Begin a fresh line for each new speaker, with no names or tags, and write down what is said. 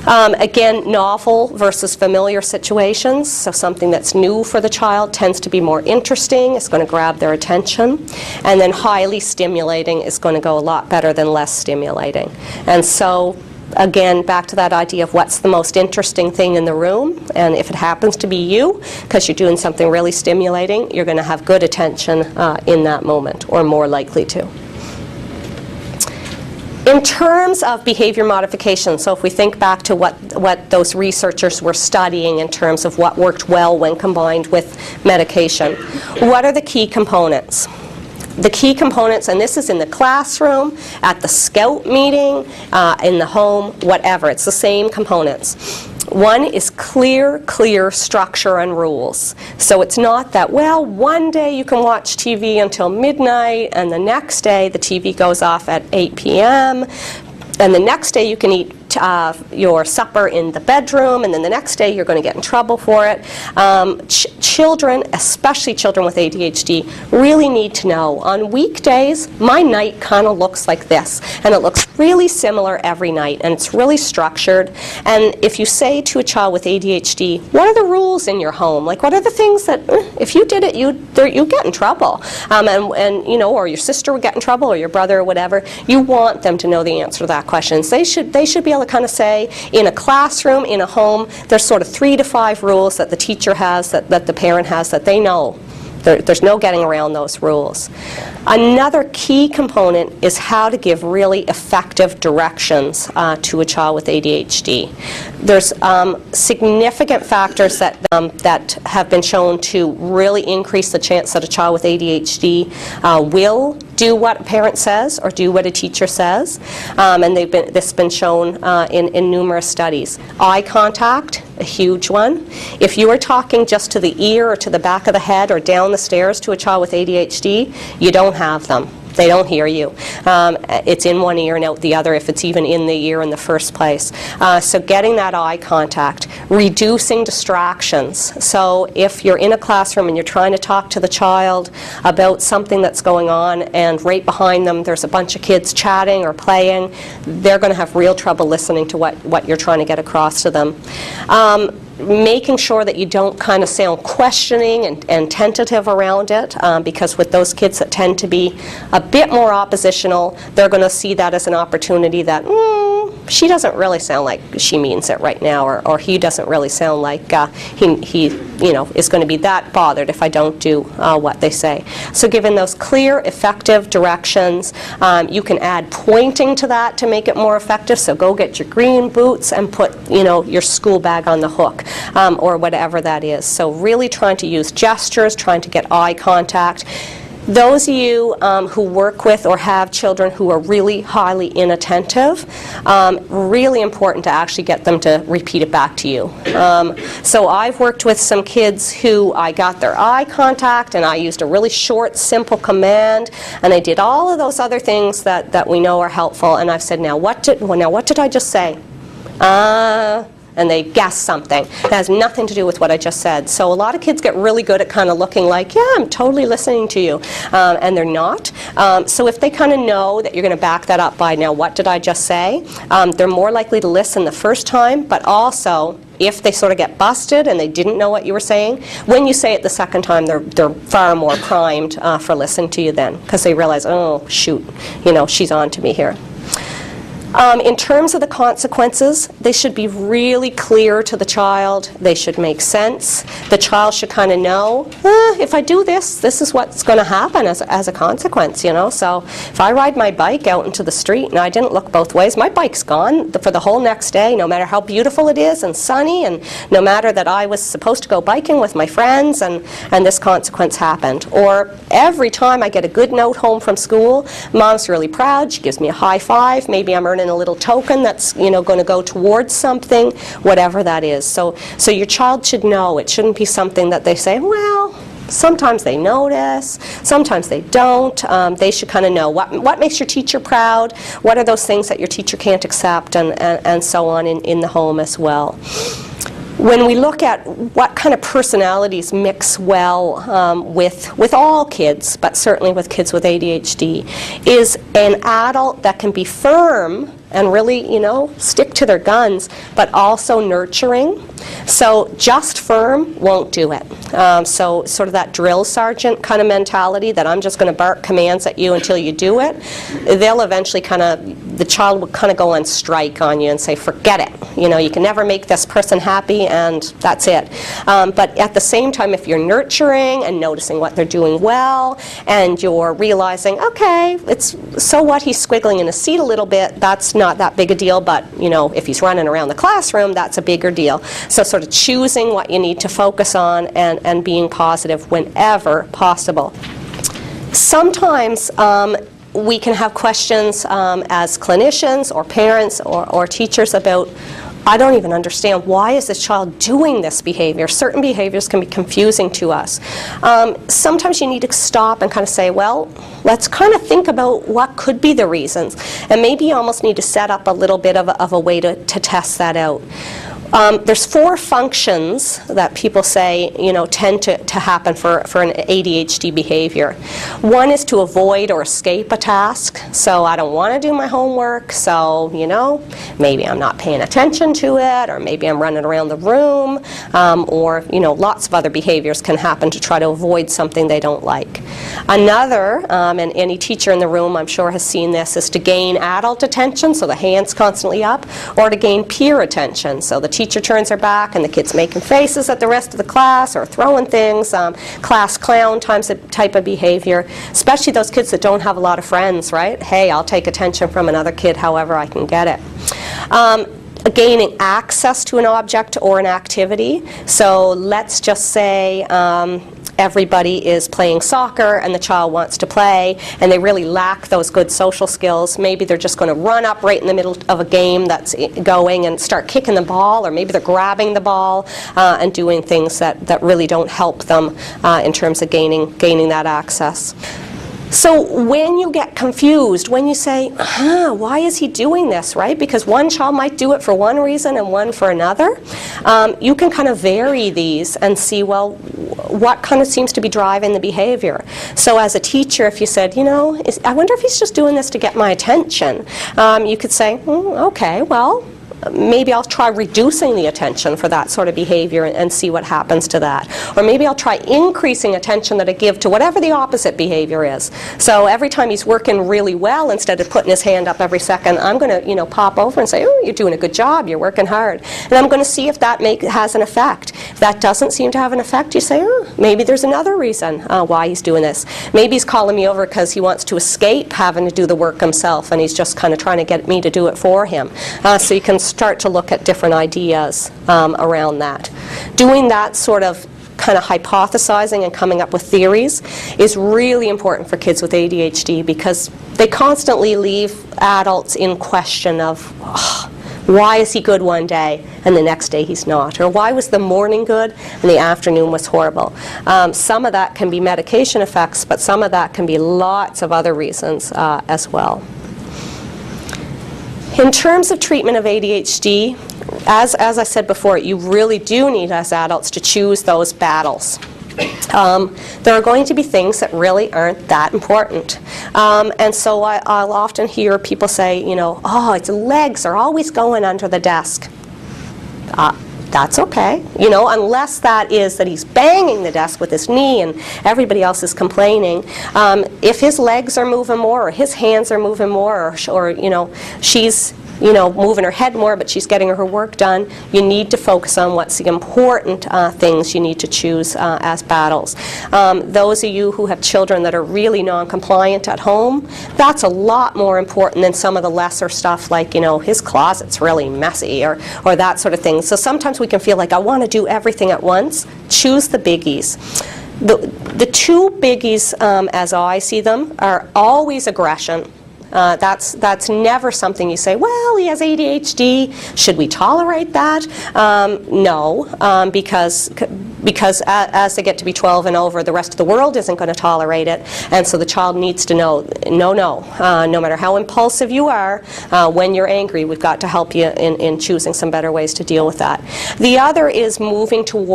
Again, novel versus familiar situations, so something that's new for the child tends to be more interesting, it's going to grab their attention, and then highly stimulating is going to go a lot better than less stimulating. And so, again, back to that idea of what's the most interesting thing in the room, and if it happens to be you, because you're doing something really stimulating, you're going to have good attention in that moment, or more likely to. In terms of behavior modification, so if we think back to what those researchers were studying in terms of what worked well when combined with medication, what are the key components? The key components, and this is in the classroom, at the scout meeting, in the home, whatever, it's the same components. One is clear structure and rules. So it's not that, well, one day you can watch TV until midnight, and the next day the TV goes off at 8 p.m., and the next day you can eat your supper in the bedroom, and then the next day you're going to get in trouble for it. Children, especially children with ADHD, really need to know, on weekdays, my night kind of looks like this, and it looks really similar every night, and it's really structured. And if you say to a child with ADHD, what are the rules in your home? Like, what are the things that, if you did it, you get in trouble, and you know, or your sister would get in trouble, or your brother, or whatever. You want them to know the answer to that question. So they should be able to kind of say, in a classroom, in a home, there's sort of 3 to 5 rules that the teacher has, that the parent has, that they know. There's no getting around those rules. Another key component is how to give really effective directions to a child with ADHD. There's significant factors that have been shown to really increase the chance that a child with ADHD will do what a parent says or do what a teacher says, and this has been shown in numerous studies. Eye contact, a huge one. If you are talking just to the ear or to the back of the head or down the stairs to a child with ADHD, you don't have them. They don't hear you. It's in one ear and out the other, if it's even in the ear in the first place. So getting that eye contact, reducing distractions. So if you're in a classroom and you're trying to talk to the child about something that's going on, and right behind them there's a bunch of kids chatting or playing, they're going to have real trouble listening to what you're trying to get across to them. Making sure that you don't kind of sound questioning and tentative around it, because with those kids that tend to be a bit more oppositional, they're going to see that as an opportunity that, she doesn't really sound like she means it right now, or he doesn't really sound like he is going to be that bothered if I don't do what they say. So given those clear, effective directions, you can add pointing to that to make it more effective. So go get your green boots and put your school bag on the hook, or whatever that is. So really trying to use gestures, trying to get eye contact. Those of you who work with or have children who are really highly inattentive, really important to actually get them to repeat it back to you. So I've worked with some kids who I got their eye contact, and I used a really short, simple command, and I did all of those other things that we know are helpful, and I've said, now what did I just say? And they guess something. It has nothing to do with what I just said. So a lot of kids get really good at kind of looking like, yeah, I'm totally listening to you, and they're not. So if they kind of know that you're going to back that up by, now what did I just say, they're more likely to listen the first time, but also if they sort of get busted and they didn't know what you were saying, when you say it the second time, they're far more primed for listening to you then, because they realize, oh, shoot, she's on to me here. In terms of the consequences, they should be really clear to the child. They should make sense. The child should kind of know, if I do this, this is what's going to happen as a consequence, So if I ride my bike out into the street and I didn't look both ways, my bike's gone for the whole next day, no matter how beautiful it is and sunny, and no matter that I was supposed to go biking with my friends, and this consequence happened. Or every time I get a good note home from school, Mom's really proud, she gives me a high five, maybe I'm earning a little token that's going to go towards something, whatever that is. So your child should know. It shouldn't be something that they say, well, sometimes they notice, sometimes they don't. They should kind of know what makes your teacher proud, what are those things that your teacher can't accept, and so on in the home as well. When we look at what kind of personalities mix well with all kids, but certainly with kids with ADHD, is an adult that can be firm and really, stick to their guns, but also nurturing. So just firm won't do it. So sort of that drill sergeant kind of mentality that I'm just going to bark commands at you until you do it, they'll eventually the child will kind of go on strike on you and say, forget it. You can never make this person happy, and that's it. But at the same time, if you're nurturing and noticing what they're doing well, and you're realizing, okay, so what, he's squiggling in his seat a little bit, that's not that big a deal, but if he's running around the classroom, that's a bigger deal. So sort of choosing what you need to focus on and being positive whenever possible. Sometimes we can have questions as clinicians or parents or teachers about, I don't even understand, why is this child doing this behavior? Certain behaviors can be confusing to us. Sometimes you need to stop and kind of say, well, let's kind of think about what could be the reasons. And maybe you almost need to set up a little bit of a way to test that out. There's 4 functions that people say, tend to happen for an ADHD behavior. One is to avoid or escape a task. So I don't want to do my homework, so, maybe I'm not paying attention to it, or maybe I'm running around the room, or, lots of other behaviors can happen to try to avoid something they don't like. Another, and any teacher in the room I'm sure has seen this, is to gain adult attention, so the hand's constantly up, or to gain peer attention, so the teacher turns her back and the kid's making faces at the rest of the class or throwing things, class clown type of behavior, especially those kids that don't have a lot of friends, right? Hey, I'll take attention from another kid however I can get it. Gaining access to an object or an activity. So let's just say everybody is playing soccer and the child wants to play and they really lack those good social skills. Maybe they're just going to run up right in the middle of a game that's going and start kicking the ball, or maybe they're grabbing the ball and doing things that really don't help them in terms of gaining that access. So when you get confused, when you say, why is he doing this, right? Because one child might do it for one reason and one for another. You can kind of vary these and see, well, what kind of seems to be driving the behavior. So as a teacher, if you said, I wonder if he's just doing this to get my attention, you could say, okay, well, maybe I'll try reducing the attention for that sort of behavior and see what happens to that. Or maybe I'll try increasing attention that I give to whatever the opposite behavior is. So every time he's working really well, instead of putting his hand up every second, I'm going to pop over and say, oh, you're doing a good job, you're working hard. And I'm going to see if that has an effect. If that doesn't seem to have an effect, you say, oh, maybe there's another reason why he's doing this. Maybe he's calling me over because he wants to escape having to do the work himself and he's just kind of trying to get me to do it for him. So you can start to look at different ideas around that. Doing that sort of kind of hypothesizing and coming up with theories is really important for kids with ADHD because they constantly leave adults in question of, why is he good one day and the next day he's not? Or why was the morning good and the afternoon was horrible? Some of that can be medication effects, but some of that can be lots of other reasons as well. In terms of treatment of ADHD, as I said before, you really do need, as adults, to choose those battles. There are going to be things that really aren't that important. And so I'll often hear people say, oh, its legs are always going under the desk. That's okay, unless that is that he's banging the desk with his knee and everybody else is complaining. If his legs are moving more or his hands are moving more or she's moving her head more but she's getting her work done, you need to focus on what's the important things you need to choose as battles. Those of you who have children that are really non-compliant at home, that's a lot more important than some of the lesser stuff like, his closet's really messy or that sort of thing. So sometimes we can feel like I want to do everything at once. Choose the biggies. The 2 biggies, as I see them, are always aggression. That's never something you say, well, he has ADHD, should we tolerate that? No, because as they get to be 12 and over, the rest of the world isn't going to tolerate it, and so the child needs to know, no matter how impulsive you are, when you're angry, we've got to help you in choosing some better ways to deal with that. The other is moving towards